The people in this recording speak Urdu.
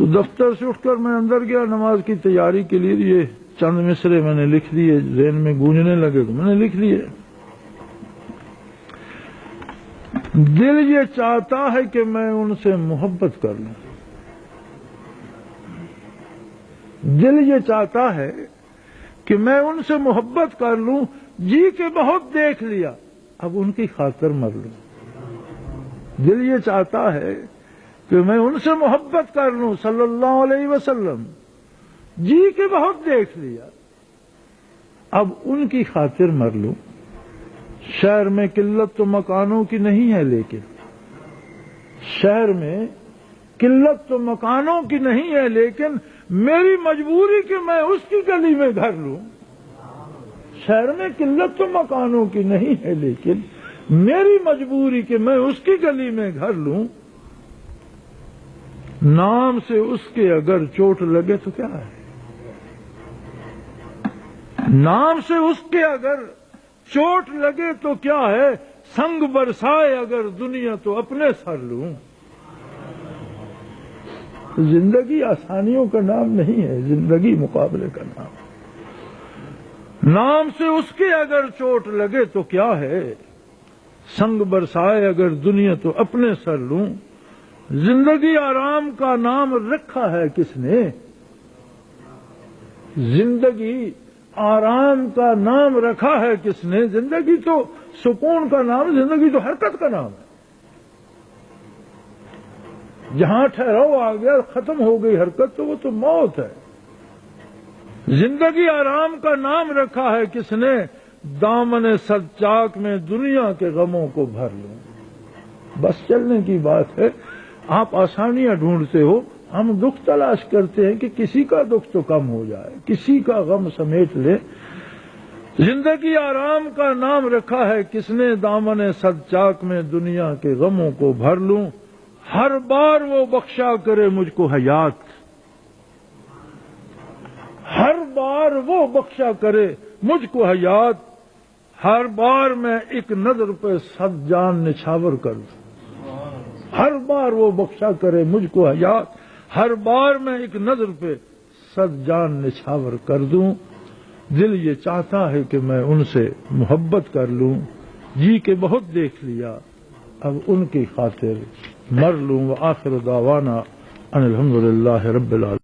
تو دفتر سے اٹھ کر میں اندر گیا نماز کی تیاری کے لیے. یہ چند مصرے میں نے لکھ دیے, ذہن میں گونجنے لگے تو میں نے لکھ لیے. دل یہ چاہتا ہے کہ میں ان سے محبت کر لوں. دل یہ چاہتا ہے کہ میں ان سے محبت کر لوں. جی کے بہت دیکھ لیا, اب ان کی خاطر مر لوں. دل یہ چاہتا ہے کہ میں ان سے محبت کر لوں صلی اللہ علیہ وسلم. جی کے بہت دیکھ لیا, اب ان کی خاطر مر لوں. شہر میں قلت تو مکانوں کی نہیں ہے, لیکن شہر میں قلت تو مکانوں کی نہیں ہے, لیکن میری مجبوری کہ میں اس کی گلی میں گھر لوں. شہر میں قلت تو مکانوں کی نہیں ہے, لیکن میری مجبوری کہ میں اس کی گلی میں گھر لوں. نام سے اس کے اگر چوٹ لگے تو کیا ہے؟ نام سے اس کے اگر چوٹ لگے تو کیا ہے؟ سنگ برسائے اگر دنیا تو اپنے سر لوں. زندگی آسانیوں کا نام نہیں ہے, زندگی مقابلے کا نام. نام سے اس کے اگر چوٹ لگے تو کیا ہے؟ سنگ برسائے اگر دنیا تو اپنے سر لوں. زندگی آرام کا نام رکھا ہے کس نے؟ زندگی آرام کا نام رکھا ہے کس نے؟ زندگی تو سکون کا نام, زندگی تو حرکت کا نام ہے. جہاں ٹھہراؤ آ گیا, ختم ہو گئی حرکت, تو وہ تو موت ہے. زندگی آرام کا نام رکھا ہے کس نے؟ دامن سچاک میں دنیا کے غموں کو بھر لوں. بس چلنے کی بات ہے. آپ آسانیاں ڈھونڈتے ہو, ہم دکھ تلاش کرتے ہیں کہ کسی کا دکھ تو کم ہو جائے, کسی کا غم سمیٹ لے. زندگی آرام کا نام رکھا ہے کس نے؟ دامن سچاک میں دنیا کے غموں کو بھر لوں. ہر بار وہ بخشا کرے مجھ کو حیات, ہر بار وہ بخشا کرے مجھ کو حیات. ہر بار میں ایک نظر پہ 100 جان نچھاور کر دوں. ہر بار وہ بخشا کرے مجھ کو حیات, ہر بار میں ایک نظر پہ 100 جان نچھاور کر دوں. دل یہ چاہتا ہے کہ میں ان سے محبت کر لوں. جی کے بہت دیکھ لیا, اب ان کی خاطر مر لوں. وآخر دعوانا ان الحمدللہ رب العالمین.